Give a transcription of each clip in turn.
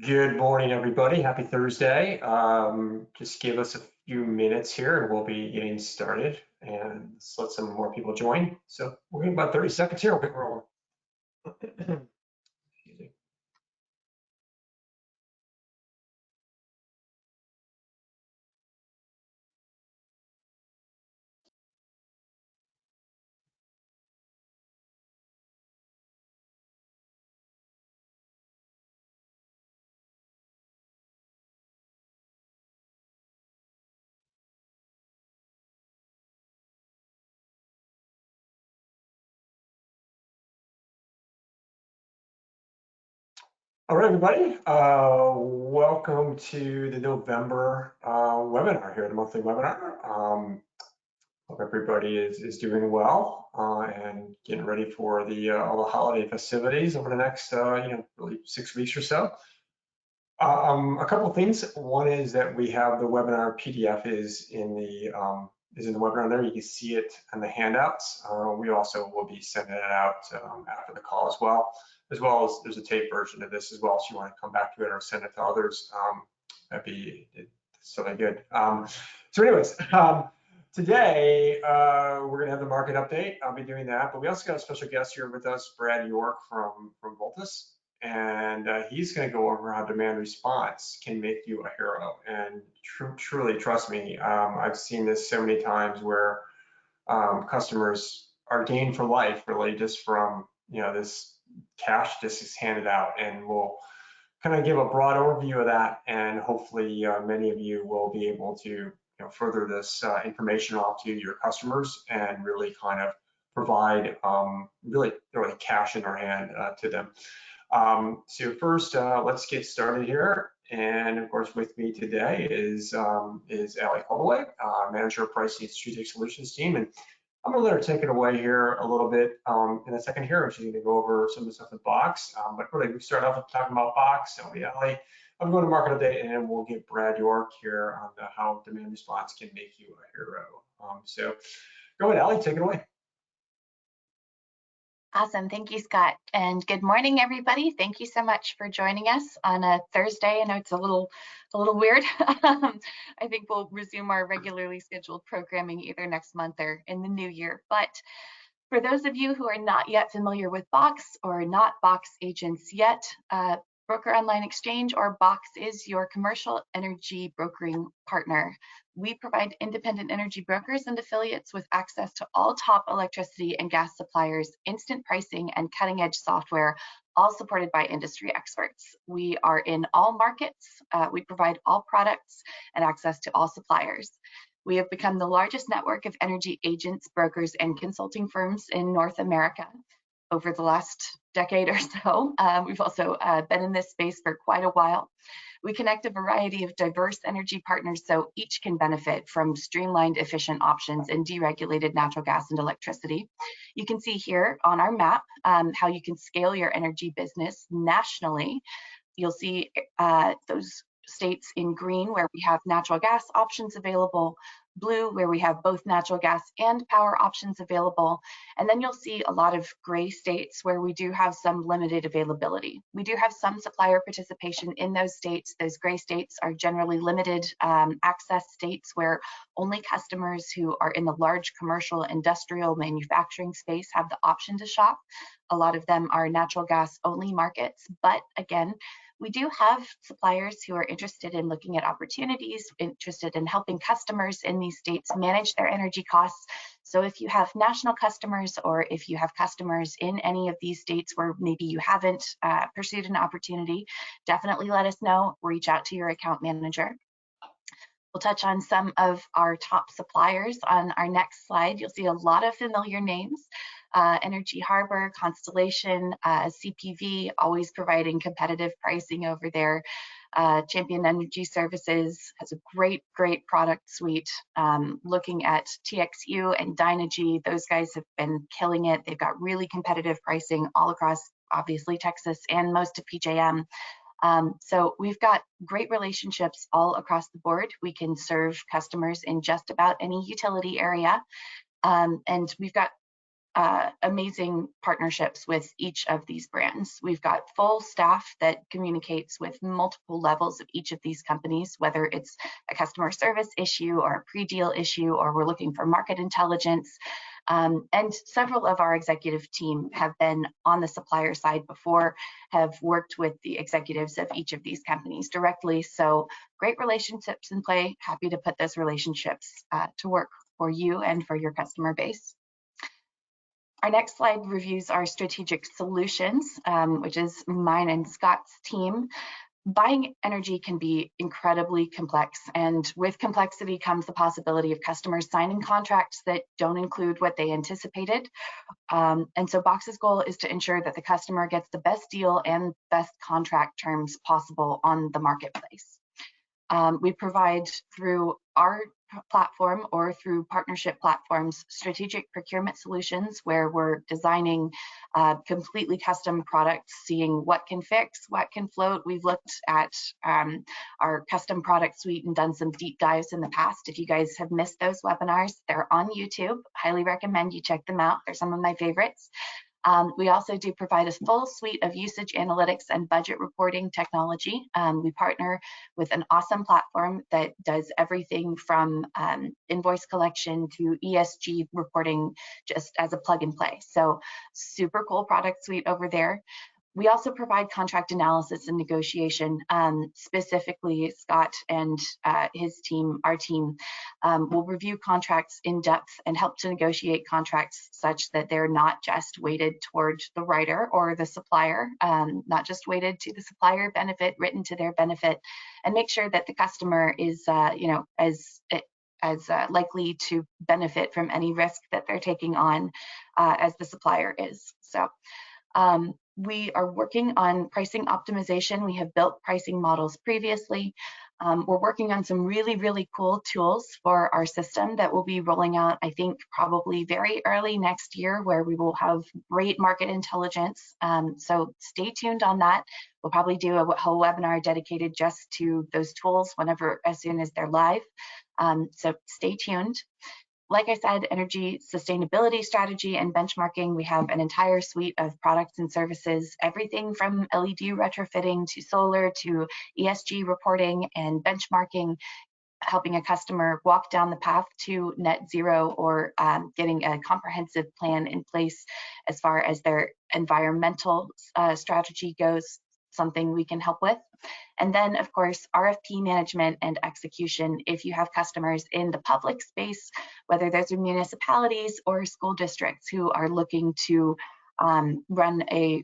Good morning, everybody. Happy Thursday. Just give us a few minutes here and we'll be getting started and let's let some more people join. So we're getting about 30 seconds here. We'll get rolling. Excuse me. All right, everybody. Welcome to the November webinar here, the monthly webinar. Hope everybody is doing well and getting ready for the all the holiday festivities over the next really 6 weeks or so. A couple of things. One is that we have the webinar PDF is in the webinar there. You can see it in the handouts. We also will be sending it out after the call as well as there's a tape version of this as well. So you want to come back to it or send it to others. That'd be something good. So anyways, today we're gonna have the market update. I'll be doing that, but we also got a special guest here with us, Brad York from Voltus. And he's going to go over how demand response can make you a hero. And truly, trust me, I've seen this so many times where customers are gained for life, really, just from this cash just is handed out. And we'll kind of give a broad overview of that, and hopefully many of you will be able to further this information off to your customers and really kind of provide really cash in their hand to them. So first, let's get started here. And of course, with me today is Ali Holloway, Manager of Pricing Strategic Solutions team. And I'm gonna let her take it away here a little bit in a second here. She's gonna go over some of the stuff with Box. But really, we start off with talking about Box. So yeah, Ali, I'm going to market update, and then we'll get Brad York here on how demand response can make you a hero. So go ahead, Ali, take it away. Awesome. Thank you, Scott. And good morning, everybody. Thank you so much for joining us on a Thursday. I know it's a little weird. I think we'll resume our regularly scheduled programming either next month or in the new year. But for those of you who are not yet familiar with Box or not Box agents yet, Broker Online Exchange, or Box, is your commercial energy brokering partner. We provide independent energy brokers and affiliates with access to all top electricity and gas suppliers, instant pricing, and cutting-edge software, all supported by industry experts. We are in all markets. We provide all products and access to all suppliers. We have become the largest network of energy agents, brokers, and consulting firms in North America over the last decade or so. We've also been in this space for quite a while. We connect a variety of diverse energy partners so each can benefit from streamlined, efficient options in deregulated natural gas and electricity. You can see here on our map how you can scale your energy business nationally. You'll see those states in green where we have natural gas options available, blue where we have both natural gas and power options available, and then you'll see a lot of gray states where we do have some limited availability. We do have some supplier participation in those states. Those gray states are generally limited access states where only customers who are in the large commercial, industrial, manufacturing space have the option to shop. A lot of them are natural gas only markets, but again, we do have suppliers who are interested in looking at opportunities, interested in helping customers in these states manage their energy costs. So if you have national customers, or if you have customers in any of these states where maybe you haven't pursued an opportunity, definitely let us know. Reach out to your account manager. We'll touch on some of our top suppliers on our next slide. You'll see a lot of familiar names. Energy Harbor, Constellation, CPV, always providing competitive pricing over there. Champion Energy Services has a great product suite. Looking at TXU and Dynegy, those guys have been killing it. They've got really competitive pricing all across, obviously, Texas and most of PJM. So we've got great relationships all across the board. We can serve customers in just about any utility area. And we've got amazing partnerships with each of these brands. We've got full staff that communicates with multiple levels of each of these companies, whether it's a customer service issue or a pre-deal issue, or we're looking for market intelligence. And several of our executive team have been on the supplier side before, have worked with the executives of each of these companies directly. So great relationships in play. Happy to put those relationships to work for you and for your customer base. Our next slide reviews our strategic solutions, which is mine and Scott's team. Buying energy can be incredibly complex, and with complexity comes the possibility of customers signing contracts that don't include what they anticipated. And so Box's goal is to ensure that the customer gets the best deal and best contract terms possible on the marketplace. We provide through our platform or through partnership platforms strategic procurement solutions where we're designing completely custom products, seeing what can fix, what can float. We've looked at our custom product suite and done some deep dives in the past. If you guys have missed those webinars, they're on YouTube. Highly recommend you check them out. They're some of my favorites. We also do provide a full suite of usage analytics and budget reporting technology. We partner with an awesome platform that does everything from invoice collection to ESG reporting just as a plug and play. So super cool product suite over there. We also provide contract analysis and negotiation. Specifically, Scott and his team, our team, will review contracts in depth and help to negotiate contracts such that they're not just weighted toward the writer or the supplier, not just weighted to the supplier benefit, written to their benefit, and make sure that the customer is, as likely to benefit from any risk that they're taking on as the supplier is. So. We are working on pricing optimization. We have built pricing models previously. We're working on some really, really cool tools for our system that we'll be rolling out, I think, probably very early next year, where we will have great market intelligence. So stay tuned on that. We'll probably do a whole webinar dedicated just to those tools as soon as they're live. So stay tuned. Like I said, energy sustainability strategy and benchmarking, we have an entire suite of products and services, everything from LED retrofitting to solar to ESG reporting and benchmarking, helping a customer walk down the path to net zero or getting a comprehensive plan in place as far as their environmental strategy goes, something we can help with. And then, of course, RFP management and execution. If you have customers in the public space, whether those are municipalities or school districts who are looking to run a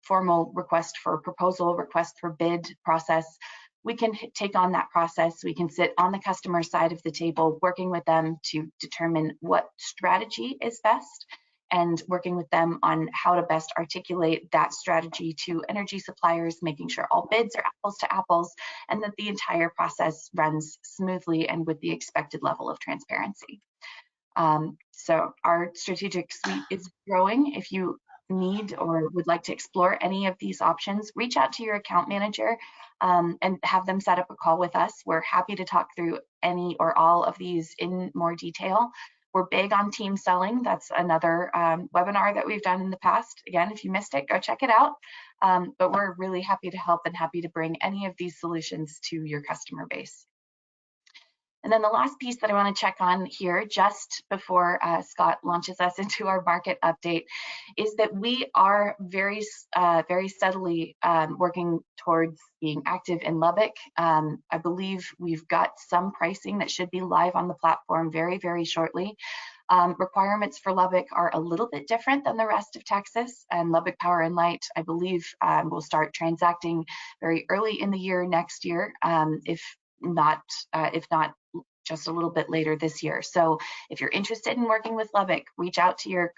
formal request for proposal, request for bid process, we can take on that process. We can sit on the customer side of the table, working with them to determine what strategy is best, and working with them on how to best articulate that strategy to energy suppliers, making sure all bids are apples to apples, and that the entire process runs smoothly and with the expected level of transparency. So our strategic suite is growing. If you need or would like to explore any of these options, reach out to your account manager and have them set up a call with us. We're happy to talk through any or all of these in more detail. We're big on team selling. That's another webinar that we've done in the past. Again, if you missed it, go check it out. But we're really happy to help and happy to bring any of these solutions to your customer base. And then the last piece that I want to check on here just before Scott launches us into our market update is that we are very steadily working towards being active in Lubbock. I believe we've got some pricing that should be live on the platform very, very shortly. Requirements for Lubbock are a little bit different than the rest of Texas, and Lubbock Power and Light, I believe, will start transacting very early in the year next year, if not just a little bit later this year. So if you're interested in working with Lubbock, reach out to your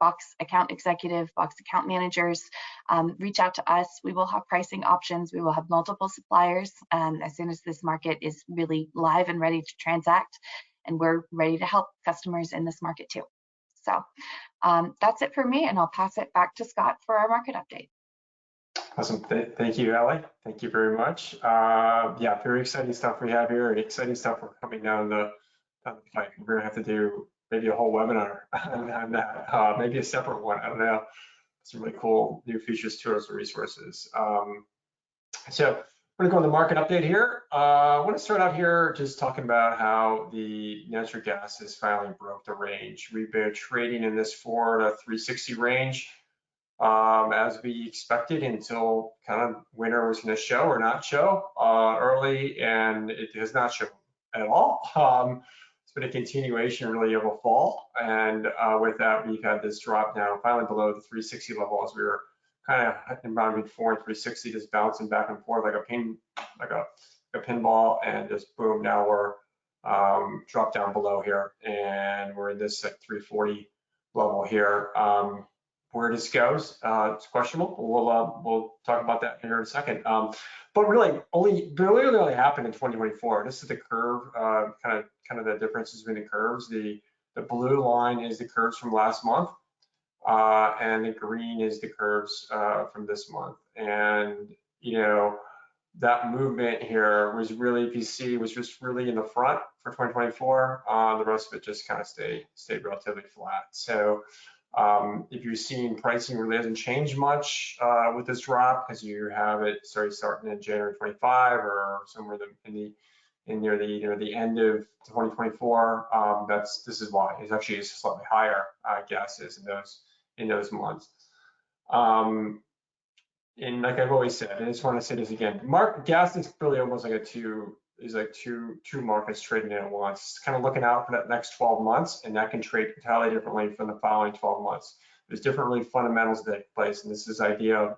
Box account executive, Box account managers, reach out to us. We will have pricing options. We will have multiple suppliers as soon as this market is really live and ready to transact, and we're ready to help customers in this market too. So that's it for me, and I'll pass it back to Scott for our market update. Awesome. Thank you, Ellie. Thank you very much. Yeah, very exciting stuff we have here, and exciting stuff we're coming down the pipe. We're going to have to do maybe a whole webinar on that, maybe a separate one. I don't know. Some really cool new features, tools, and resources. So I'm going to go on the market update here. I want to start out here just talking about how the natural gas has finally broke the range. We've been trading in this 4 to 360 range as we expected until kind of winter was going to show or not show early, and it has not shown at all. It's been a continuation really of a fall, and with that we've had this drop now finally below the 360 level as we were kind of around between 4 and 360, just bouncing back and forth like a pinball, and just boom, now we're dropped down below here, and we're in this like 340 level here. Where this goes, it's questionable. We'll talk about that here in a second. But really, only happened in 2024. This is the curve, kind of the differences between the curves. The blue line is the curves from last month, and the green is the curves from this month. And you know, that movement here was really, if you see, was just really in the front for 2024. The rest of it just kind of stayed relatively flat. So if you're seeing pricing really hasn't changed much with this drop, because you have it starting in January 25 or somewhere near the end of 2024. This is why it's actually slightly higher gases in those months. And like I've always said, I just want to say this again, gas is really almost like two markets trading at once. It's kind of looking out for that next 12 months, and that can trade entirely differently from the following 12 months. There's different really fundamentals that take place, and this is the idea of,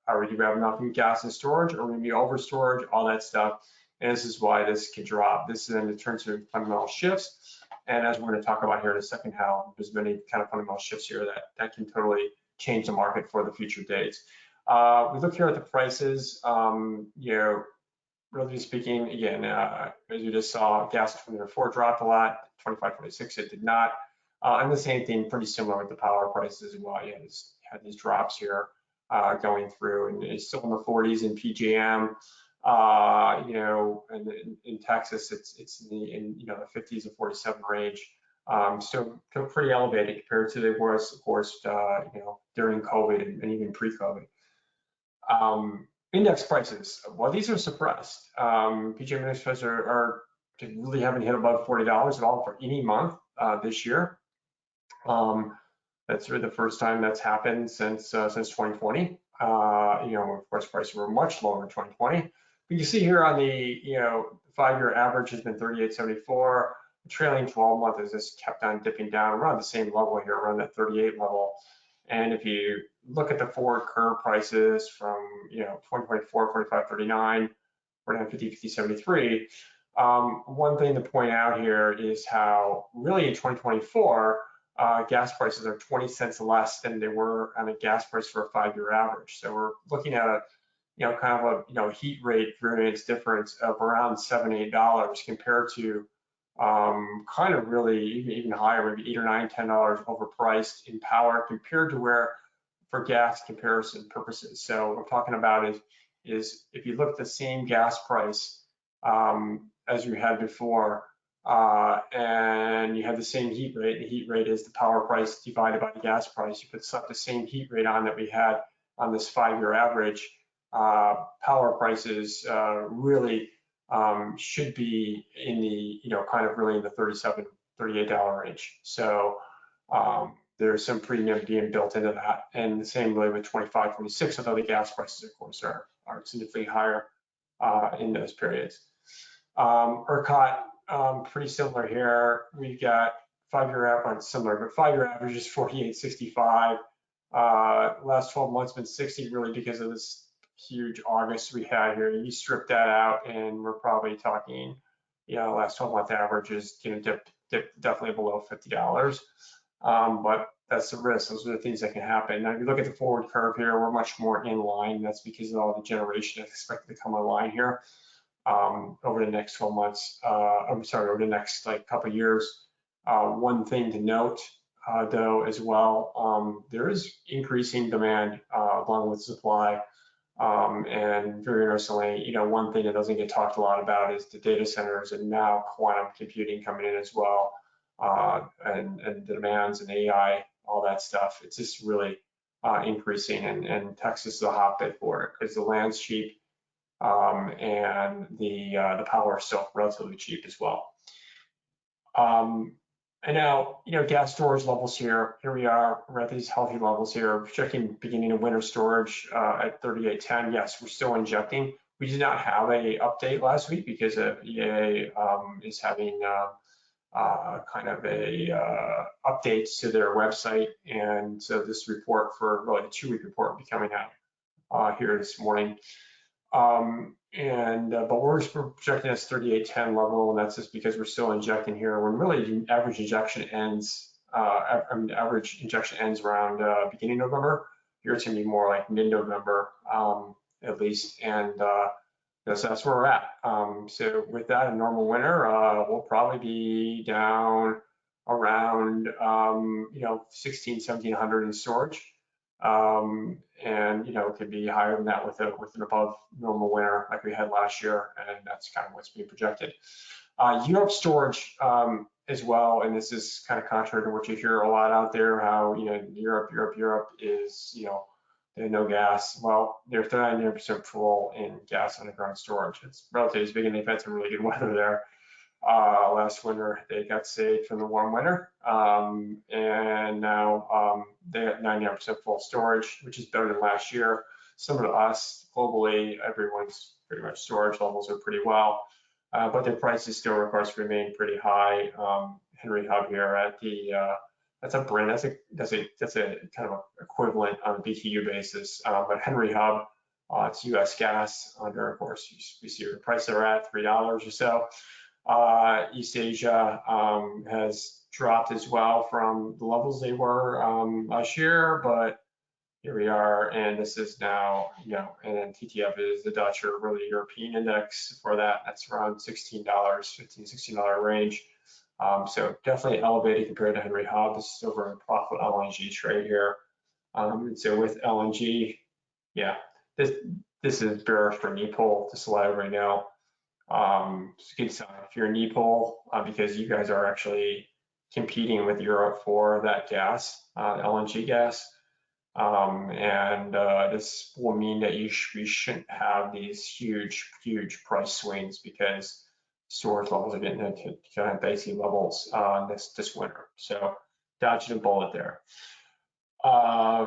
are we have enough gas in storage, or we be over storage, all that stuff. And this is why this can drop. This then turns to fundamental shifts. And as we're going to talk about here in a second, how there's many kind of fundamental shifts here that can totally change the market for the future dates. We look here at the prices, you know, relatively speaking, again, as you just saw, gas 2024 dropped a lot, 25, 26, it did not. And the same thing, pretty similar with the power prices as well. You had these drops here going through, and it's still in the 40s in PJM. You know, and in Texas, it's in the 50s and 47 range. So pretty elevated compared to the worst, of course, you know, during COVID and even pre-COVID. Index prices, well, these are suppressed. PJM index prices really haven't hit above $40 at all for any month this year. That's really the first time that's happened since 2020. You know, of course, prices were much lower in 2020. But you see here on the 5-year average has been 38.74. The trailing 12 month has just kept on dipping down around the same level here, around that 38 level. And if you look at the forward curve prices from 2024, 45, 39, 49, 50, 50, 73, one thing to point out here is how really in 2024, gas prices are 20 cents less than they were on a gas price for a 5-year average. So we're looking at a kind of a heat rate variance difference of around $7, $8 compared to kind of really even higher, maybe $8 or $9, $10 overpriced in power compared to where for gas comparison purposes. So what I'm talking about is if you look at the same gas price as you had before, and you have the same heat rate, the heat rate is the power price divided by the gas price. You put the same heat rate on that we had on this 5-year average, power prices really should be in the kind of really in the $37, $38 range. So there's some premium being built into that, and the same way with 25, 26, although the gas prices of course are significantly higher in those periods. ERCOT, pretty similar here. We've got 5-year average, similar, but 5-year average is 48.65. Last 12 months been 60, really because of this huge August we had here. You strip that out, and we're probably talking, last 12-month average is going to dip definitely below $50. But that's the risk. Those are the things that can happen. Now, if you look at the forward curve here, we're much more in line. That's because of all the generation that's expected to come online here over the next 12 months. Over the next couple of years. One thing to note, though, as well, there is increasing demand along with supply. And very interestingly, one thing that doesn't get talked a lot about is the data centers and now quantum computing coming in as well. and the demands and AI, all that stuff. It's just really increasing, and Texas is a hotbed for it because the land's cheap, and the power is still relatively cheap as well. And now, gas storage levels here. Here we are. We're at these healthy levels here. Checking beginning of winter storage at 3810. Yes, we're still injecting. We did not have a update last week because EA is having kind of a updates to their website, and so this report for really the 2-week report will be coming out here this morning. But we're projecting as 3810 level, and that's just because we're still injecting here. When really the average injection ends, average injection ends around beginning November. Here it's gonna be more like mid-November at least, and that's where we're at. So with that, a normal winter, we'll probably be down around 16, 1700 in storage. And it could be higher than that with an above normal winter like we had last year, and that's kind of what's being projected. Europe storage as well, and this is kind of contrary to what you hear a lot out there, how Europe is they have no gas. Well, they're 99% full in gas underground storage. It's relatively big, and they've had some really good weather there. Last winter they got saved from the warm winter, and now they have 99% full storage, which is better than last year. Similar to us globally, everyone's pretty much storage levels are pretty well, but their prices still, of course, remain pretty high. Henry Hub here at the that's a Brent, that's a kind of equivalent on a BTU basis, but Henry Hub, it's U.S. gas under, of course, we see the price they're at $3 or so. East Asia has dropped as well from the levels they were last year, but here we are, and this is now, and then TTF is the Dutch or really European index for that. That's around $16, $16 range. So definitely elevated compared to Henry Hub. This is over a profit LNG trade here. And so with LNG, yeah, this is bearish for NEPL, just to let everybody know. It's a good sign if you're NEPL, because you guys are actually competing with Europe for that gas, LNG gas. And this will mean that we shouldn't have these huge price swings because storage levels are getting into kind of basic levels this winter. So dodging a bullet there.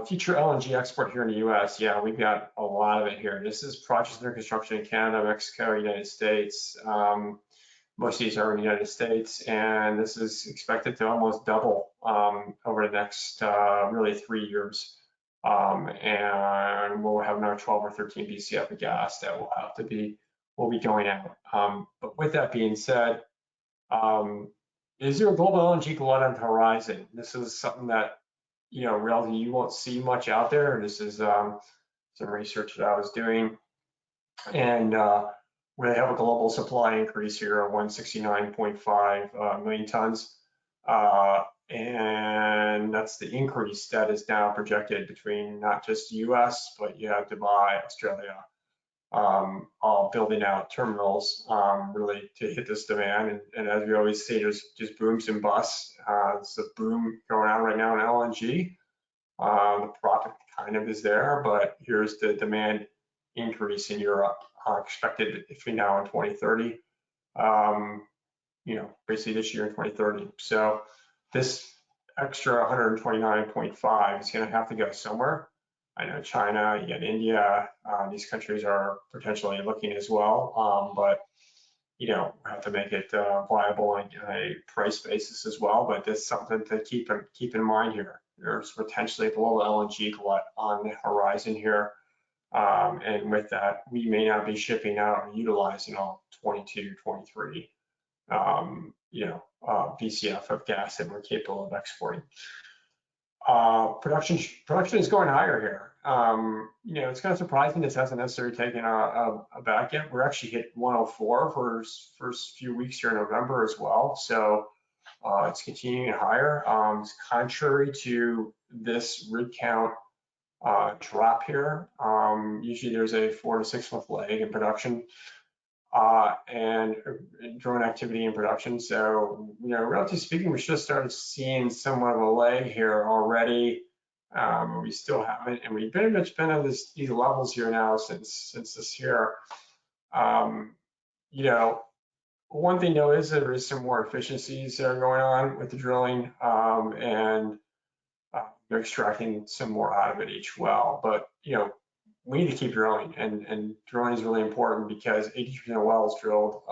Future LNG export here in the U.S. Yeah, we've got a lot of it here. This is projects under construction in Canada, Mexico, United States. Most of these are in the United States, and this is expected to almost double over the next really 3 years. And we'll have another 12 or 13 BCF of gas that will be going out. But with that being said, is there a global LNG glut on the horizon? This is something that relatively you won't see much out there. This is some research that I was doing, and we have a global supply increase here of 169.5 million tons. And that's the increase that is now projected between not just the US, but you have Dubai, Australia, all building out terminals really to hit this demand. And as we always say, there's just booms and busts. It's a boom going on right now in LNG. The profit kind of is there, but here's the demand increase in Europe expected between now and 2030. Basically this year in 2030. So this extra 129.5 is going to have to go somewhere. I know China, you got India, these countries are potentially looking as well, but we have to make it viable on a price basis as well. But that's something to keep in mind here. There's potentially a global LNG glut on the horizon here, and with that, we may not be shipping out or utilizing all 22, 23 BCF of gas that we're capable of exporting. Production is going higher here. It's kind of surprising this hasn't necessarily taken a back yet. We're actually hit 104 for first few weeks here in November as well. So it's continuing higher. It's contrary to this rig count drop here. Usually there's a 4 to 6 month lag in production. and drone activity in production. So, relatively speaking, we should have started seeing somewhat of a leg here already. We still haven't, and we've been on these levels here now since this year. One thing though is there is some more efficiencies that are going on with the drilling, and they're extracting some more out of it each well. But we need to keep drilling, and drilling is really important because 80% of wells drilled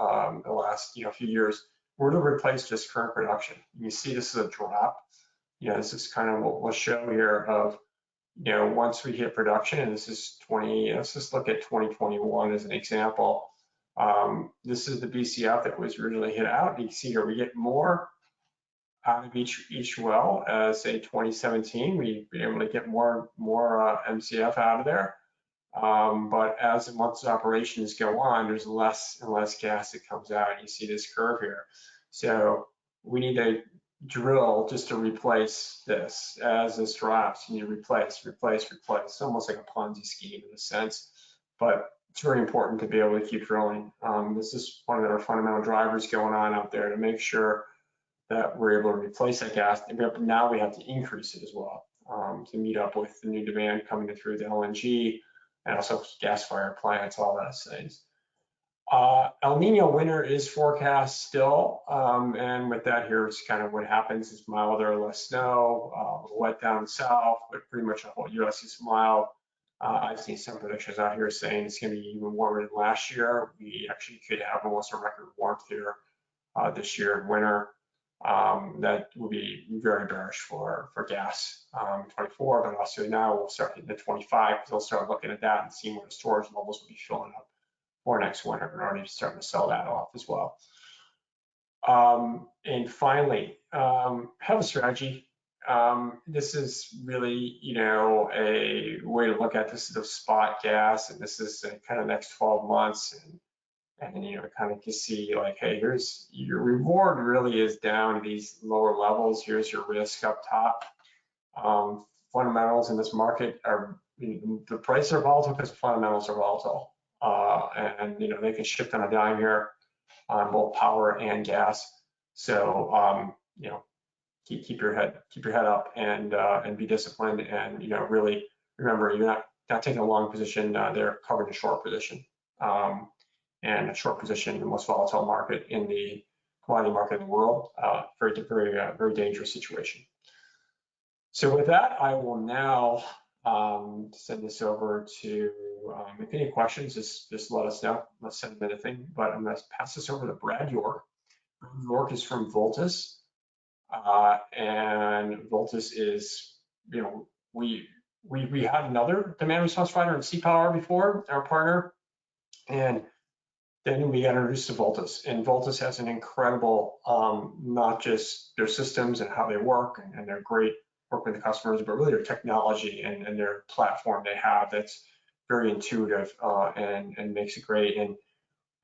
the last few years were to replace just current production. You see this is a drop. This is kind of what we'll show here of once we hit production, and this is let's just look at 2021 as an example. This is the BCF that was originally hit out. You can see here we get more out of each well. Say 2017, we've been able to get more MCF out of there. But as the months of operations go on, there's less and less gas that comes out. You see this curve here. So we need to drill just to replace this. As this drops, you need to replace. It's almost like a Ponzi scheme in a sense, but it's very important to be able to keep drilling. This is one of our fundamental drivers going on out there to make sure that we're able to replace that gas. And now we have to increase it as well to meet up with the new demand coming through the LNG and also gas-fired plants, all those things. El Nino winter is forecast still, and with that, here's kind of what happens: is milder, less snow, wet down south, but pretty much the whole U.S. is mild. I've seen some predictions out here saying it's going to be even warmer than last year. We actually could have almost a record warmth here this year in winter. That will be very bearish for gas 24, but also now we'll start hitting the 25 because they'll start looking at that and seeing where the storage levels will be filling up for next winter. We're already starting to sell that off as well. And finally, have a strategy. This is really, a way to look at this is the spot gas, and this is kind of next 12 months. And kind of just see like, hey, here's your reward really is down to these lower levels. Here's your risk up top. Fundamentals in this market are, the prices are volatile because fundamentals are volatile. And they can shift on a dime here on both power and gas. So, keep your head up and be disciplined, and really remember you're not taking a long position. They're covering a short position. And a short position in the most volatile market in the commodity market in the world. Very dangerous situation. So with that, I will now send this over to, if any questions, just let us know. Let's send them anything, but I'm going to pass this over to Brad York. Brad York is from Voltus, and Voltus is, we had another demand response provider in CPower before, our partner, and then we got introduced to Voltus, and Voltus has an incredible, not just their systems and how they work, and they're great work with the customers, but really their technology and their platform they have that's very intuitive and makes it great.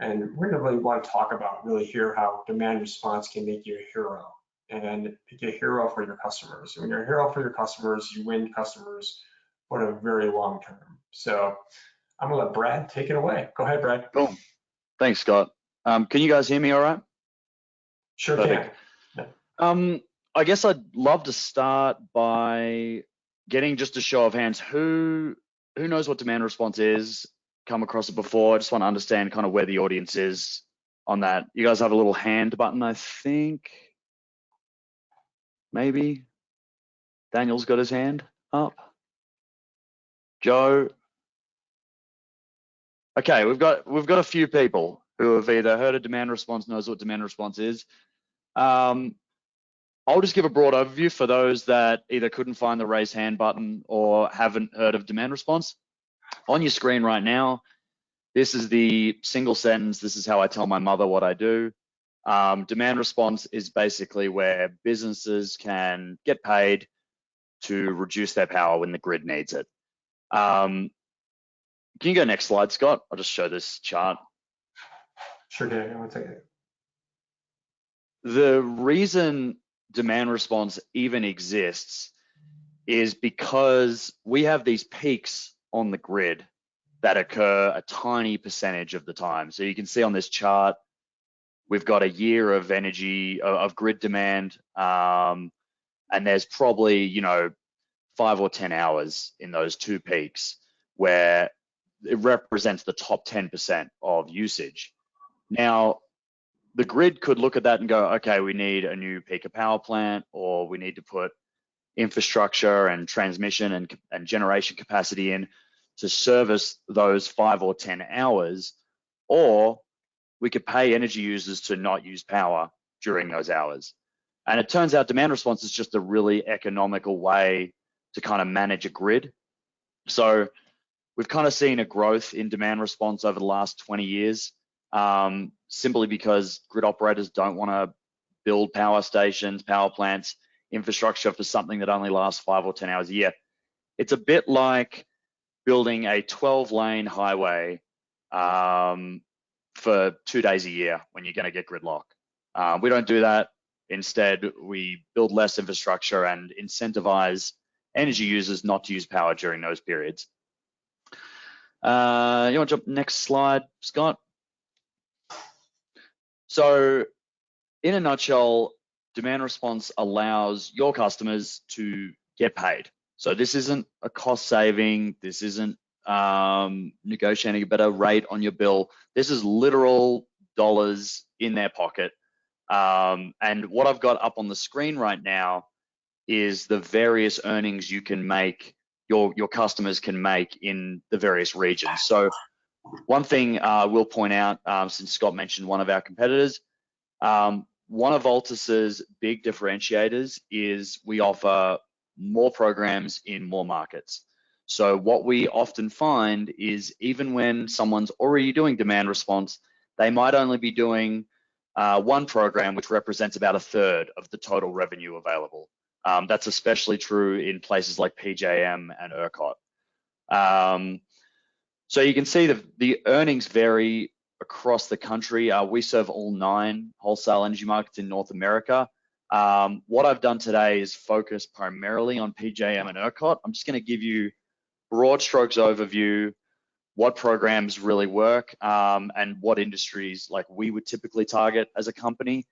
And we're gonna really want to talk about really here how demand response can make you a hero and make you a hero for your customers. And when you're a hero for your customers, you win customers for a very long term. So I'm gonna let Brad take it away. Go ahead, Brad. Cool. Thanks, Scott. Can you guys hear me all right? Sure can. Yeah. I guess I'd love to start by getting just a show of hands. Who knows what demand response is? Come across it before? I just want to understand kind of where the audience is on that. You guys have a little hand button, I think. Maybe. Daniel's got his hand up. Joe. Okay, we've got a few people who have either heard of demand response, knows what demand response is. I'll just give a broad overview for those that either couldn't find the raise hand button or haven't heard of demand response. On your screen right now, this is the single sentence. This is how I tell my mother what I do. Demand response is basically where businesses can get paid to reduce their power when the grid needs it. Can you go next slide, Scott? I'll just show this chart. Sure can. One second. The reason demand response even exists is because we have these peaks on the grid, that occur a tiny percentage of the time. So you can see on this chart, we've got a year of energy, of grid demand, and there's probably, you know, 5 or 10 hours in those two peaks where it represents the top 10% of usage. Now, the grid could look at that and go, okay, we need a new peaker power plant, or we need to put infrastructure and transmission and generation capacity in to service those 5 or 10 hours, or we could pay energy users to not use power during those hours. And it turns out demand response is just a really economical way to kind of manage a grid. So we've kind of seen a growth in demand response over the last 20 years, simply because grid operators don't want to build power stations, power plants, infrastructure for something that only lasts 5 or 10 hours a year. It's a bit like building a 12-lane highway for 2 days a year when you're going to get gridlock. We don't do that. Instead, we build less infrastructure and incentivize energy users not to use power during those periods. You want to jump next slide, Scott? So in a nutshell, demand response allows your customers to get paid. So this isn't a cost saving. This isn't negotiating a better rate on your bill. This is literal dollars in their pocket. And what I've got up on the screen right now is the various earnings you can make, your customers can make in the various regions. So one thing we'll point out, since Scott mentioned one of our competitors, one of Altus's big differentiators is we offer more programs in more markets. So what we often find is even when someone's already doing demand response, they might only be doing one program, which represents about 1/3 of the total revenue available. That's especially true in places like PJM and ERCOT. So you can see the earnings vary across the country. We serve all 9 wholesale energy markets in North America. What I've done today is focus primarily on PJM and ERCOT. I'm just going to give you broad strokes overview, what programs really work, and what industries like we would typically target as a company.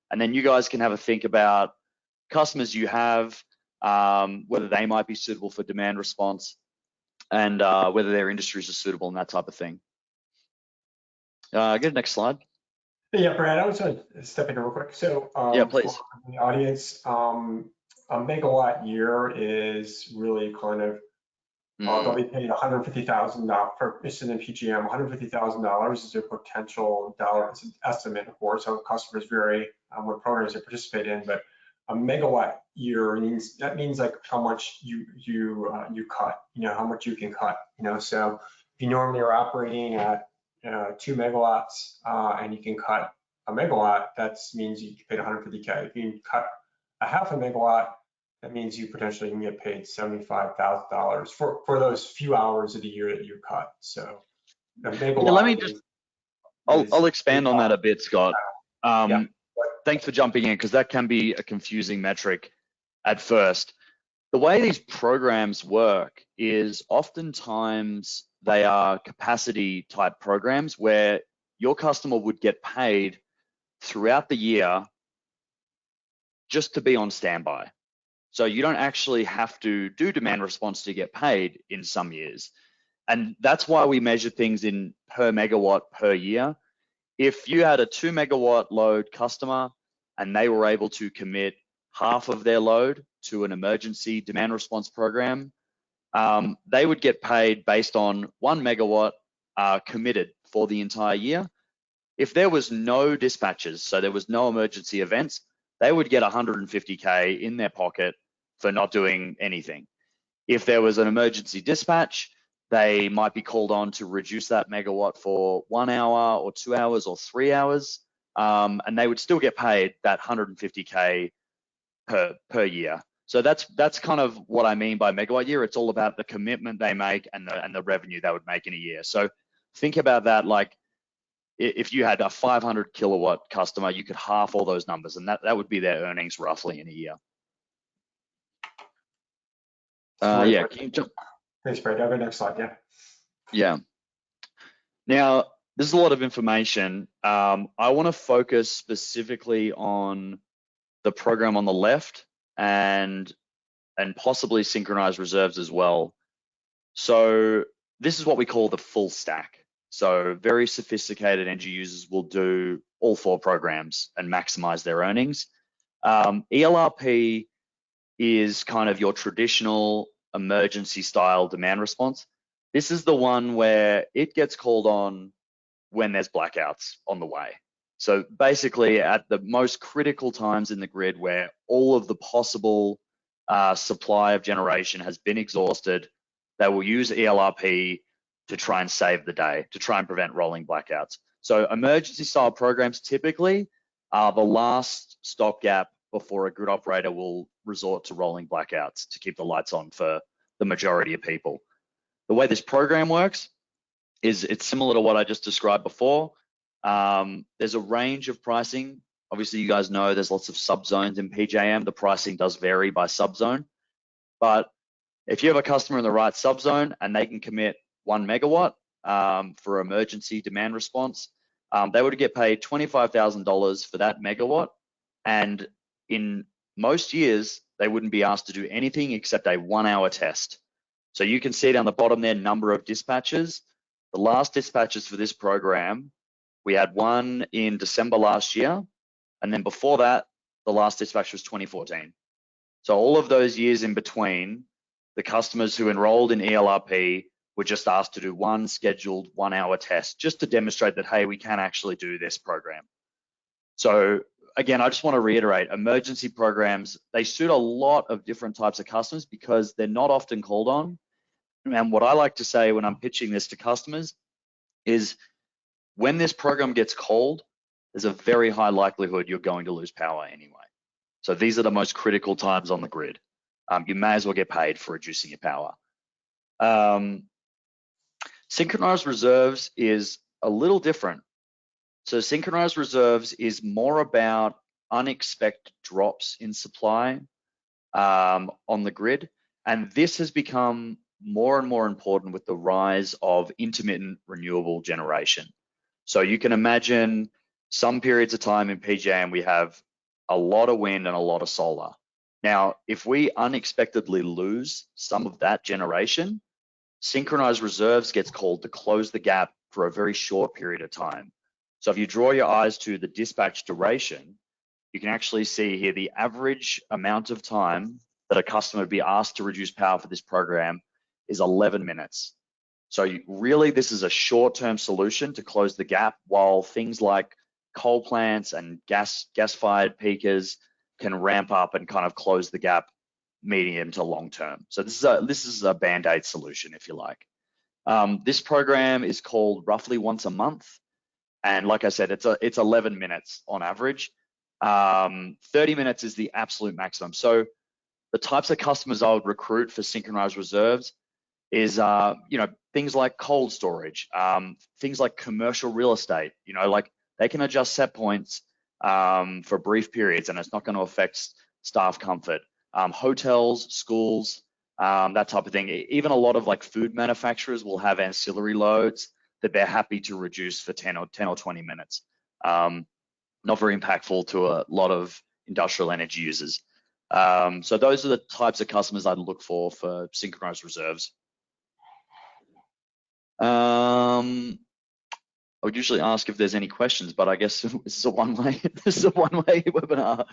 And then you guys can have a think about customers you have, whether they might be suitable for demand response, and whether their industries are suitable and that type of thing. Get next slide. Yeah, Brad, I was going to step in real quick. So yeah, please. For the audience, a megawatt year is really kind of, they'll be paid $150,000 for instance in PGM. $150,000 is a potential dollar. It's an estimate, of course. So customers vary what programs they participate in, but a megawatt year means like how much you cut. You know, how much you can cut. You know, so if you normally are operating at 2 megawatts and you can cut a megawatt, that means you paid $150K. If you cut a half a megawatt, that means you potentially can get paid $75,000 for those few hours of the year that you cut. So the megawatt. Yeah, let me just. I'll expand on that a bit, Scott. Yeah. Thanks for jumping in, because that can be a confusing metric at first. The way these programs work is oftentimes they are capacity type programs where your customer would get paid throughout the year just to be on standby. So you don't actually have to do demand response to get paid in some years. And that's why we measure things in per megawatt per year. If you had a 2 megawatt load customer and they were able to commit half of their load to an emergency demand response program, they would get paid based on 1 megawatt committed for the entire year. If there was no dispatches, so there was no emergency events, they would get $150K in their pocket for not doing anything. If there was an emergency dispatch, they might be called on to reduce that megawatt for 1 hour or 2 hours or 3 hours, and they would still get paid that $150K per year. So that's kind of what I mean by megawatt year. It's all about the commitment they make and the revenue they would make in a year. So think about that like if you had a 500 kilowatt customer, you could half all those numbers, and that would be their earnings roughly in a year. Yeah, can you jump? Thanks, Brad. I'll go next slide, yeah. Yeah. Now, this is a lot of information. I want to focus specifically on the program on the left and possibly synchronized reserves as well. So this is what we call the full stack. So very sophisticated end users will do all 4 programs and maximize their earnings. ELRP is kind of your traditional emergency style demand response. This is the one where it gets called on when there's blackouts on the way. So basically at the most critical times in the grid where all of the possible supply of generation has been exhausted, they will use ELRP to try and save the day, to try and prevent rolling blackouts. So emergency style programs typically are the last stopgap before a grid operator will resort to rolling blackouts to keep the lights on for the majority of people. The way this program works is it's similar to what I just described before. There's a range of pricing. Obviously, you guys know there's lots of subzones in PJM. The pricing does vary by subzone. But if you have a customer in the right subzone and they can commit 1 megawatt for emergency demand response, they would get paid $25,000 for that megawatt. And in most years, they wouldn't be asked to do anything except a 1-hour test. So you can see down the bottom there, number of dispatches. The last dispatches for this program, we had one in December last year. And then before that, the last dispatch was 2014. So all of those years in between, the customers who enrolled in ELRP were just asked to do one scheduled 1-hour test just to demonstrate that, hey, we can actually do this program. So again, I just want to reiterate, emergency programs, they suit a lot of different types of customers because they're not often called on. And what I like to say when I'm pitching this to customers is when this program gets called, there's a very high likelihood you're going to lose power anyway. So these are the most critical times on the grid. You may as well get paid for reducing your power. Synchronized reserves is a little different. So synchronized reserves is more about unexpected drops in supply on the grid. And this has become more and more important with the rise of intermittent renewable generation. So you can imagine some periods of time in PJM, we have a lot of wind and a lot of solar. Now, if we unexpectedly lose some of that generation, synchronized reserves gets called to close the gap for a very short period of time. So if you draw your eyes to the dispatch duration, you can actually see here the average amount of time that a customer would be asked to reduce power for this program is 11 minutes. So really, this is a short-term solution to close the gap while things like coal plants and gas-fired peakers can ramp up and kind of close the gap medium to long term. So this is a Band-Aid solution, if you like. This program is called roughly once a month. And like I said, it's 11 minutes on average. 30 minutes is the absolute maximum. So the types of customers I would recruit for synchronized reserves is things like cold storage, things like commercial real estate. Like they can adjust set points for brief periods, and it's not going to affect staff comfort. Hotels, schools, that type of thing. Even a lot of like food manufacturers will have ancillary loads that they're happy to reduce for 10 or 20 minutes. Not very impactful to a lot of industrial energy users. So those are the types of customers I'd look for synchronized reserves. I would usually ask if there's any questions, but I guess this is a one-way webinar.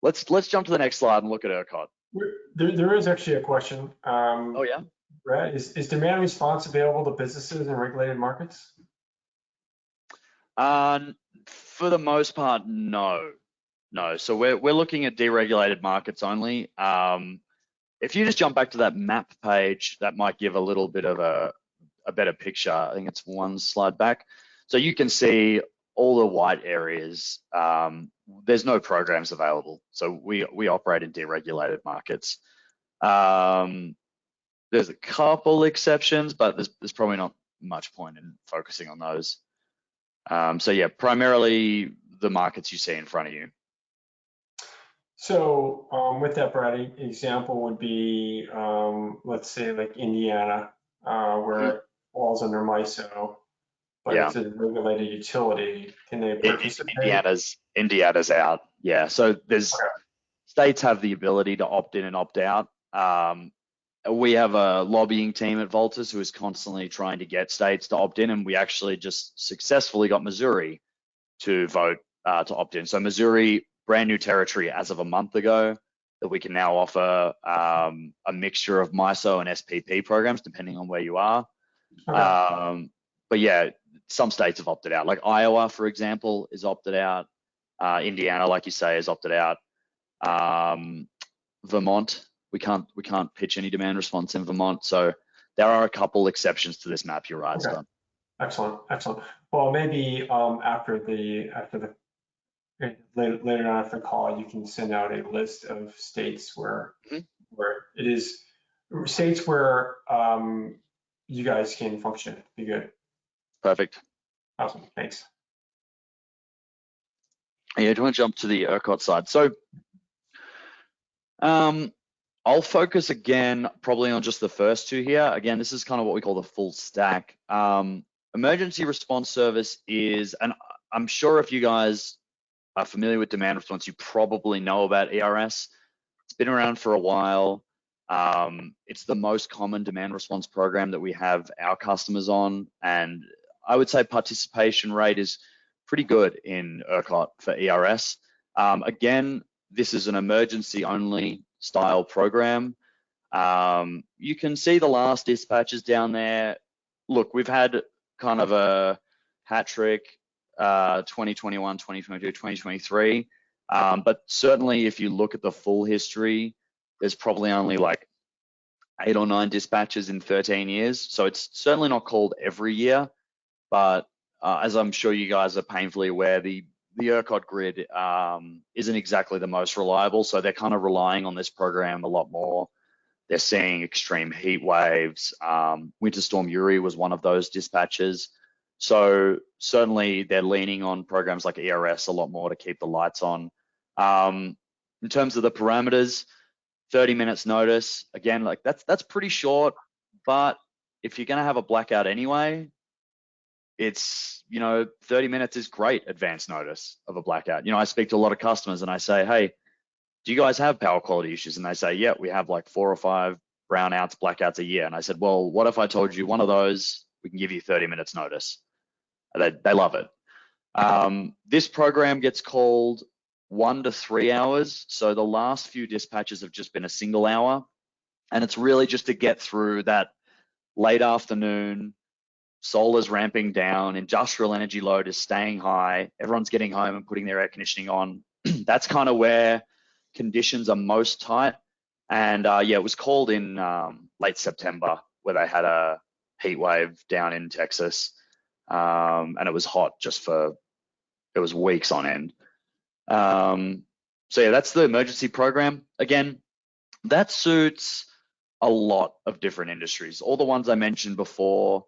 Let's jump to the next slide and look at ERCOT. There is actually a question. Oh yeah. Brad, is demand response available to businesses in regulated markets? For the most part, no. So we're looking at deregulated markets only. If you just jump back to that map page, that might give a little bit of a better picture. I think it's one slide back. So you can see all the white areas. There's no programs available. So we operate in deregulated markets. There's a couple exceptions, but there's probably not much point in focusing on those. So yeah, primarily the markets you see in front of you. So with that, Brad, example would be, let's say like Indiana, where falls under MISO, but Yeah. it's a regulated utility. Can they participate? Indiana's out. Yeah. So there's Okay. states have the ability to opt in and opt out. We have a lobbying team at Voltus who is constantly trying to get states to opt in, and we actually just successfully got Missouri to vote to opt in. So Missouri, brand new territory as of a month ago, that we can now offer a mixture of MISO and SPP programs depending on where you are. Okay. But yeah, some states have opted out. Like Iowa, for example, is opted out. Indiana, like you say, is opted out. Vermont, we can't pitch any demand response in Vermont. So there are a couple exceptions to this map. You're right, Okay. Scott. Excellent. Well, maybe after the later on after the call, you can send out a list of states where it is states where you guys can function. Be good. Perfect. Awesome. Thanks. Yeah, do you want to jump to the ERCOT side? So I'll focus again probably on just the first two here. Again, this is kind of what we call the full stack. Emergency response service is, and I'm sure if you guys are familiar with demand response, you probably know about ERS. It's been around for a while. It's the most common demand response program that we have our customers on, and I would say participation rate is pretty good in ERCOT for ERS. Again, this is an emergency only style program. You can see the last dispatches down there. Look, we've had kind of a hat trick, 2021, 2022, 2023. But certainly if you look at the full history, there's probably only like 8 or 9 dispatches in 13 years. So it's certainly not called every year, but as I'm sure you guys are painfully aware, the ERCOT grid isn't exactly the most reliable. So they're kind of relying on this program a lot more. They're seeing extreme heat waves. Winter Storm Uri was one of those dispatches. So certainly they're leaning on programs like ERS a lot more to keep the lights on. In terms of the parameters, 30 minutes notice, again, like that's pretty short, but if you're gonna have a blackout anyway, it's, 30 minutes is great advance notice of a blackout. I speak to a lot of customers and I say, hey, do you guys have power quality issues? And they say, yeah, we have like 4 or 5 brownouts, blackouts a year. And I said, well, what if I told you one of those, we can give you 30 minutes notice? They love it. This program gets called 1 to 3 hours. So the last few dispatches have just been a single hour. And it's really just to get through that late afternoon, solar's ramping down, industrial energy load is staying high, everyone's getting home and putting their air conditioning on. That's kind of where conditions are most tight. And yeah, it was called in late September where they had a heat wave down in Texas. And it was hot it was weeks on end. So yeah, that's the emergency program. Again, that suits a lot of different industries. All the ones I mentioned before,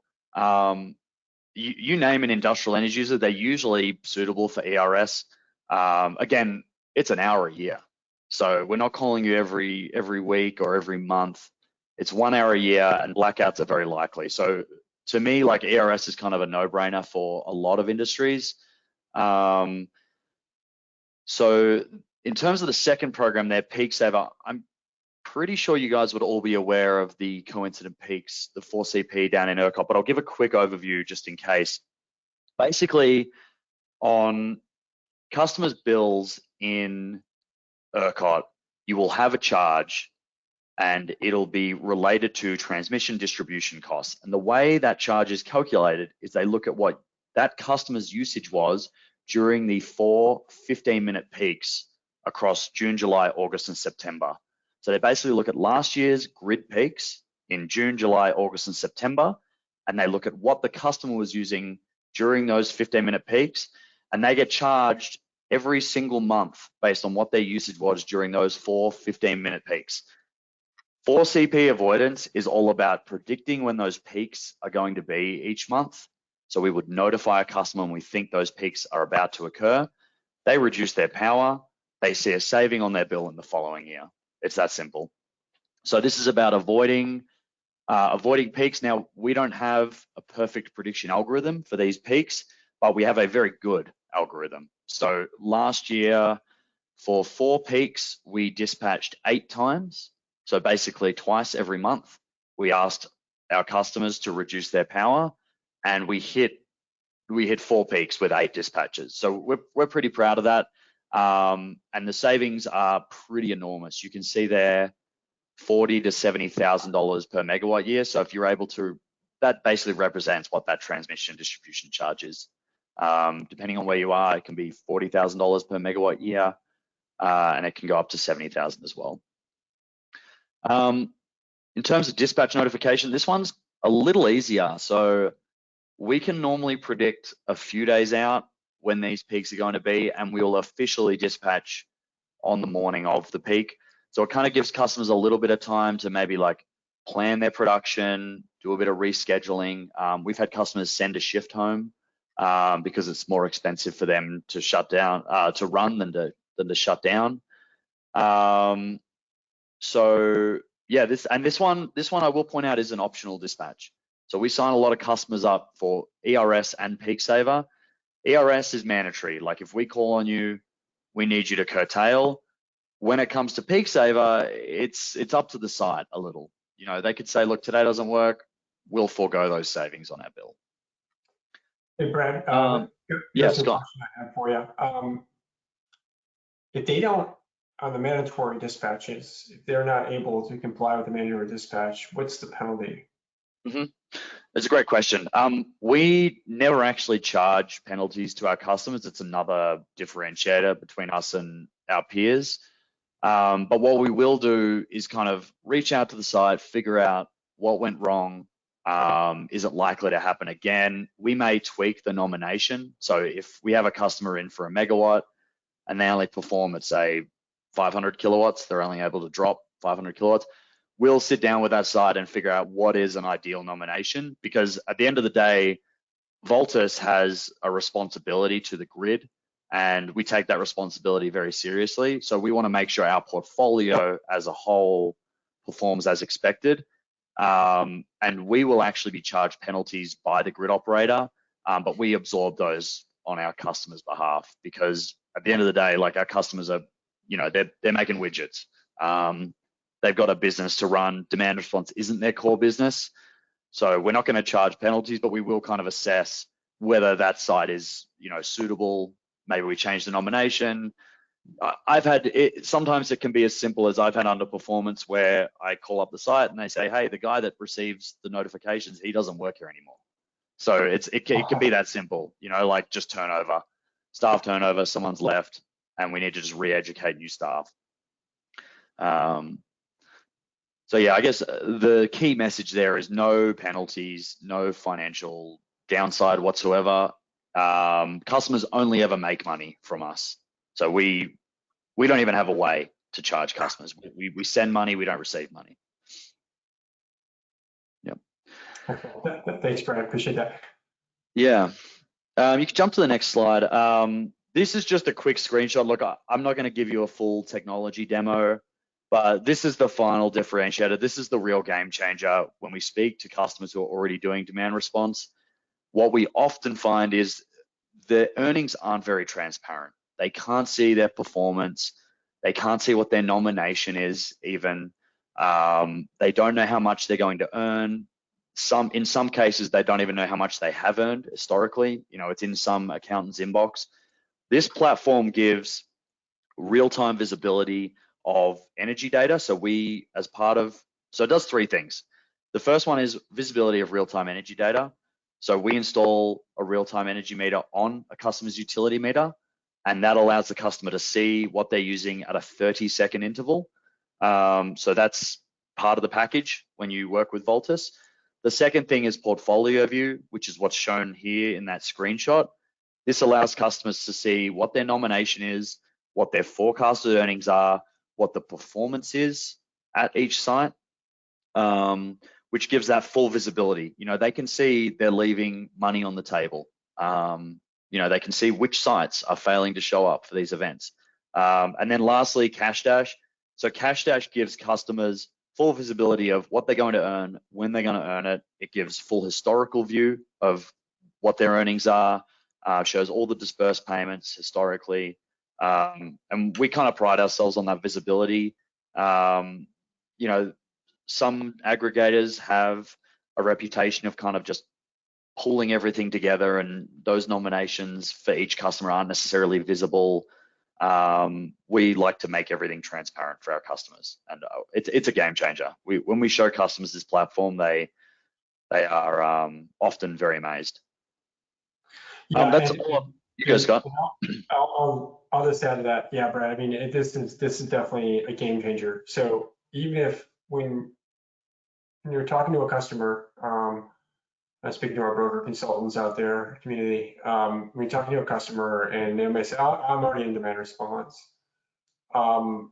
you name an industrial energy user, they're usually suitable for ERS. Again, it's an hour a year. So we're not calling you every week or every month. It's 1 hour a year and blackouts are very likely. So to me, like ERS is kind of a no-brainer for a lot of industries. So in terms of the second program there, Peak Saver, I'm pretty sure you guys would all be aware of the coincident peaks, the 4CP down in ERCOT, but I'll give a quick overview just in case. Basically, on customers' bills in ERCOT, you will have a charge and it'll be related to transmission distribution costs. And the way that charge is calculated is they look at what that customer's usage was during the 4 15-minute peaks across June, July, August, and September. So they basically look at last year's grid peaks in June, July, August, and September, and they look at what the customer was using during those 15-minute peaks, and they get charged every single month based on what their usage was during those 4 15-minute peaks. 4CP avoidance is all about predicting when those peaks are going to be each month. So we would notify a customer when we think those peaks are about to occur. They reduce their power, they see a saving on their bill in the following year. It's that simple. So this is about avoiding Avoiding peaks. Now, we don't have a perfect prediction algorithm for these peaks, but we have a very good algorithm. So last year, for 4 peaks, we dispatched 8 times. So basically twice every month, we asked our customers to reduce their power, and we hit 4 peaks with 8 dispatches. So we're pretty proud of that. And the savings are pretty enormous. You can see there $40,000 to $70,000 per megawatt year. So if you're able to, that basically represents what that transmission distribution charge is. Depending on where you are, it can be $40,000 per megawatt year, and it can go up to $70,000 as well. In terms of dispatch notification, this one's a little easier. So we can normally predict a few days out when these peaks are going to be, and we will officially dispatch on the morning of the peak. So it kind of gives customers a little bit of time to maybe like plan their production, do a bit of rescheduling. We've had customers send a shift home because it's more expensive for them to shut down, to run than to shut down. So yeah, this one I will point out is an optional dispatch. So we sign a lot of customers up for ERS and Peak Saver. ERS is mandatory. Like if we call on you, we need you to curtail. When it comes to Peak Saver, it's up to the site a little. You know, they could say, look, today doesn't work. We'll forego those savings on our bill. Hey, Brad. Yeah, here's a Scott. question I have for you. If they don't, on the mandatory dispatches, if they're not able to comply with the mandatory dispatch, what's the penalty? It's a great question. We never actually charge penalties to our customers. It's another differentiator between us and our peers. But what we will do is kind of reach out to the site, figure out what went wrong. Is it likely to happen again? We may tweak the nomination. So if we have a customer in for a megawatt and they only perform at say 500 kilowatts, they're only able to drop 500 kilowatts. We'll sit down with that site and figure out what is an ideal nomination, because at the end of the day, Voltus has a responsibility to the grid, and we take that responsibility very seriously. So we want to make sure our portfolio as a whole performs as expected. And we will actually be charged penalties by the grid operator, but we absorb those on our customers' behalf, because at the end of the day, like our customers are, you know, they're making widgets. They've got a business to run. Demand response isn't their core business. So we're not going to charge penalties, but we will kind of assess whether that site is, you know, suitable. Maybe we change the nomination. I've had it, sometimes it can be as simple as I've had underperformance where I call up the site and they say, hey, the guy that receives the notifications, he doesn't work here anymore. So it can be that simple, you know, like just turnover, staff turnover, someone's left, and we need to just re-educate new staff. So yeah, I guess the key message there is no penalties, no financial downside whatsoever. Customers only ever make money from us. So we don't even have a way to charge customers. We send money, we don't receive money. Yep. Thanks, Brad. I appreciate that. Yeah. You can jump to the next slide. This is just a quick screenshot. Look, I'm not going to give you a full technology demo, but this is the final differentiator. This is the real game changer when we speak to customers who are already doing demand response. What we often find is the earnings aren't very transparent. They can't see their performance. They can't see what their nomination is even. They don't know how much they're going to earn. In some cases, they don't even know how much they have earned historically. You know, it's in some accountant's inbox. This platform gives real-time visibility of energy data. So it does 3 things. The first one is visibility of real-time energy data. So we install a real-time energy meter on a customer's utility meter, and that allows the customer to see what they're using at a 30-second interval. So that's part of the package when you work with Voltus. The second thing is portfolio view, which is what's shown here in that screenshot. This allows customers to see what their nomination is, what their forecasted earnings are, what the performance is at each site, which gives that full visibility. You know, they can see they're leaving money on the table. You know, they can see which sites are failing to show up for these events. And then lastly, Cash Dash. So Cash Dash gives customers full visibility of what they're going to earn, when they're going to earn it. It gives full historical view of what their earnings are, shows all the dispersed payments historically. And we kind of pride ourselves on that visibility. You know, some aggregators have a reputation of kind of just pulling everything together, and those nominations for each customer aren't necessarily visible. We like to make everything transparent for our customers, and it's a game changer. When we show customers this platform, they are often very amazed. That's all. You go, Scott. I'll just add to that. Yeah, Brad. I mean, this is definitely a game changer. So even if when you're talking to a customer, I'm speaking to our broker consultants out there, community, when you're talking to a customer and they may say, oh, I'm already in demand response. Ask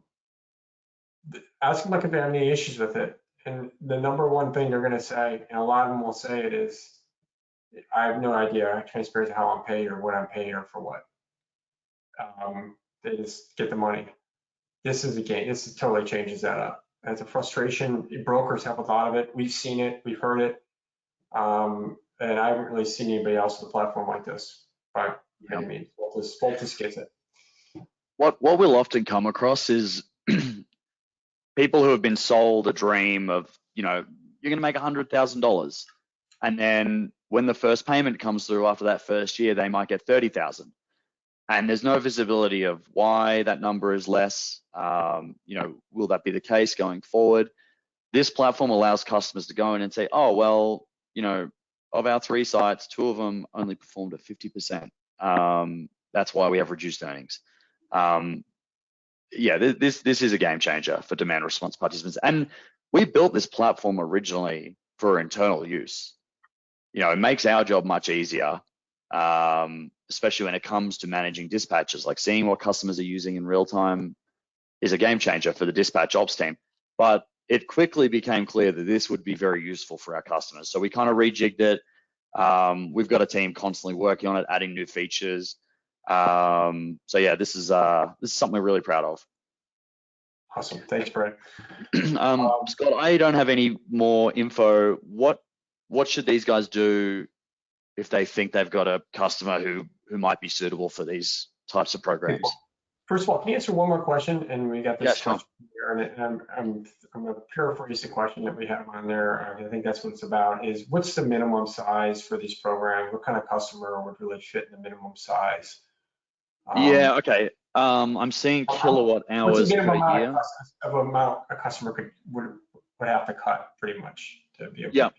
them like if they have any issues with it. And the number one thing they're going to say, and a lot of them will say it is, I have no idea transparency how I'm paid or what I'm paid or for what. They just get the money. This is a game. This totally changes that up. It's a frustration. Brokers have a lot of it. We've seen it. We've heard it. And I haven't really seen anybody else with a platform like this. By any means, Voltus gets it. What we'll often come across is people who have been sold a dream of, you know, you're going to make $100,000, and then when the first payment comes through after that first year, they might get $30,000, and there's no visibility of why that number is less. You know, will that be the case going forward? This platform allows customers to go in and say, oh, well, you know, of our 3 sites, 2 of them only performed at 50%. That's why we have reduced earnings. Yeah, this is a game changer for demand response participants. And we built this platform originally for internal use. You know, it makes our job much easier, especially when it comes to managing dispatches. Like seeing what customers are using in real time is a game changer for the dispatch ops team. But it quickly became clear that this would be very useful for our customers. So we kind of rejigged it. We've got a team constantly working on it, adding new features. So yeah, this is something we're really proud of. Awesome, thanks, Brad. Scott, I don't have any more info. What should these guys do if they think they've got a customer who might be suitable for these types of programs? First of all, can you answer one more question? And we got this question here, and I'm going to paraphrase the question that we have on there. I think that's what it's about, is what's the minimum size for these programs? What kind of customer would really fit in the minimum size? Yeah, okay. I'm seeing kilowatt hours what's the minimum per year. Of amount a customer would have to cut pretty much to be able to.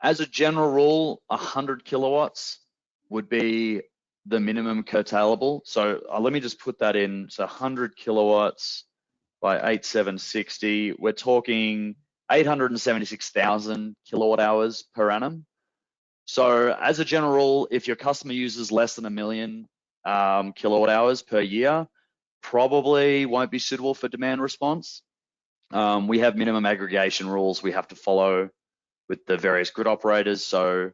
As a general rule, 100 kilowatts would be the minimum curtailable. So let me just put that in. So 100 kilowatts by 8,760, we're talking 876,000 kilowatt hours per annum. So as a general rule, if your customer uses less than 1 million kilowatt hours per year, probably won't be suitable for demand response. We have minimum aggregation rules we have to follow with the various grid operators. So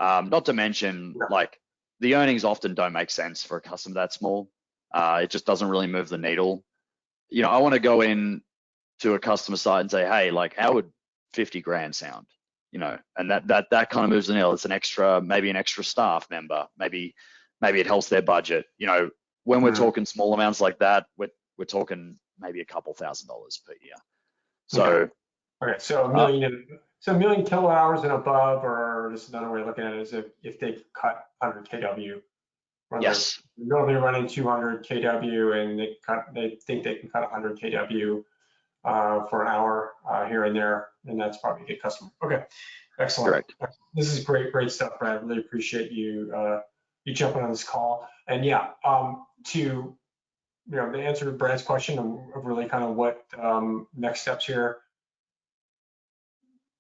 not to mention, like, the earnings often don't make sense for a customer that small. It just doesn't really move the needle. You know, I want to go in to a customer site and say, hey, like, how would 50 grand sound? You know, and that kind of moves the needle. It's an extra, maybe an extra staff member, maybe it helps their budget. You know, when we're talking small amounts like that, we're talking maybe a couple $1,000s per year. So okay, so a million kilowatt hours and above, or just another way of looking at it is if they cut 100 kW. Yes. They're normally running 200 kW, and they think they can cut 100 kW for an hour here and there, and that's probably a good customer. Okay, excellent. Correct. This is great stuff, Brad. Really appreciate you jumping on this call. And yeah, to answer Brad's question of really kind of what next steps here.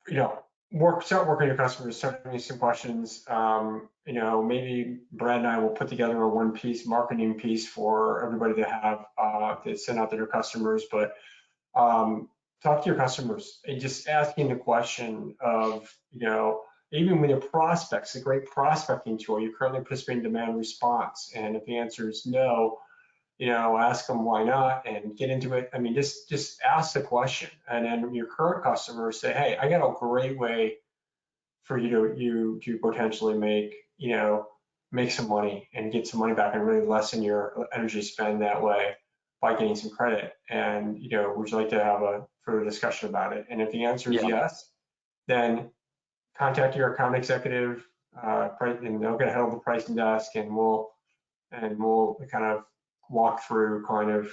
You know, start working with your customers, start asking some questions. You know, maybe Brad and I will put together a one-piece marketing piece for everybody to have to send out to their customers. But talk to your customers and just asking the question of, you know, even when your prospects, a great prospecting tool, you currently participate in demand response. And if the answer is no, ask them why not and get into it. I mean, just ask the question, and then your current customers say, hey, I got a great way for you to potentially make some money and get some money back and really lessen your energy spend that way by getting some credit. And would you like to have a further discussion about it? And if the answer is yes, then contact your account executive, and they'll get a hold of the pricing desk, and we'll kind of walk through kind of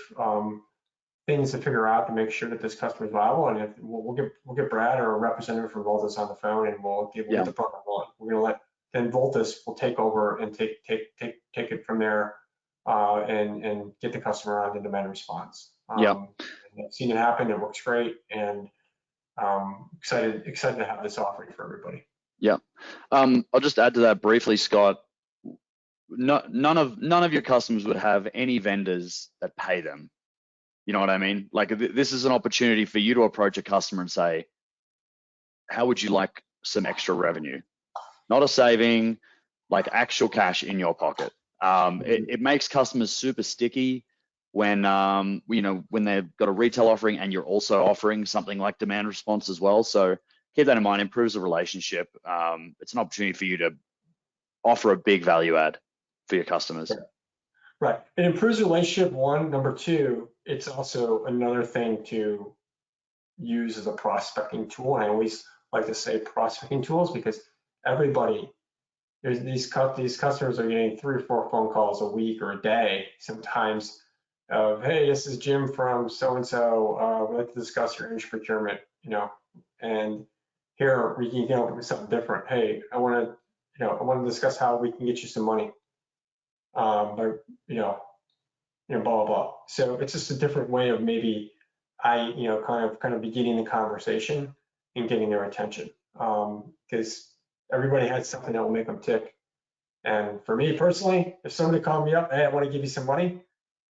things to figure out to make sure that this customer is viable. And if we'll get Brad or a representative from Voltus on the phone, and we'll get the program rolling. We're gonna then Voltus will take over and take it from there, and get the customer on the demand response. And I've seen it happen. It works great, and excited to have this offering for everybody. Yeah. I'll just add to that briefly, Scott. None of your customers would have any vendors that pay them. You know what I mean? Like, this is an opportunity for you to approach a customer and say, how would you like some extra revenue? Not a saving, like actual cash in your pocket. It makes customers super sticky when when they've got a retail offering and you're also offering something like demand response as well. So keep that in mind. Improves the relationship. It's an opportunity for you to offer a big value add for your customers. Right. It improves the relationship, one. Number two, it's also another thing to use as a prospecting tool. And I always like to say prospecting tools, because these customers are getting 3 or 4 phone calls a week or a day sometimes of, hey, this is Jim from so-and-so, we'd like to discuss your energy procurement, and here we can come up with something different. Hey, I want to discuss how we can get you some money. But blah, blah, blah. So it's just a different way of maybe kind of beginning the conversation and getting their attention. Because everybody has something that will make them tick. And for me personally, if somebody called me up, hey, I want to give you some money,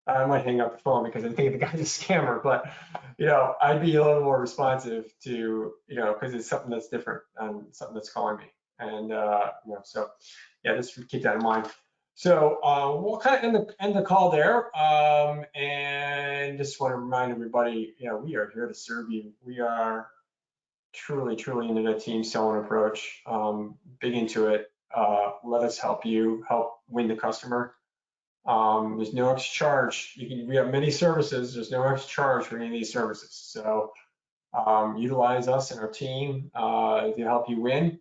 I might hang up the phone because I think the guy's a scammer. But I'd be a little more responsive to because it's something that's different and something that's calling me. And so yeah, just keep that in mind. So we'll kind of end the call there, and just want to remind everybody, we are here to serve you. We are truly into the team selling approach, big into it. Let us help you help win the customer. There's no extra charge. We have many services. There's no extra charge for any of these services. So utilize us and our team to help you win.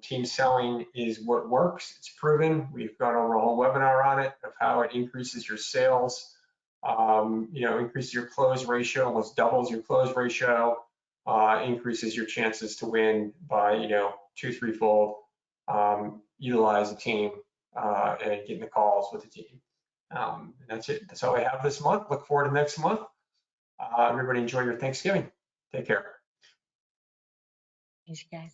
Team selling is what works. It's proven. We've gone over a whole webinar on it of how it increases your sales, increases your close ratio, almost doubles your close ratio, increases your chances to win by 2-3-fold. Utilize the team and getting the calls with the team. And that's it. That's all we have this month. Look forward to next month. Everybody enjoy your Thanksgiving. Take care. Thanks, guys.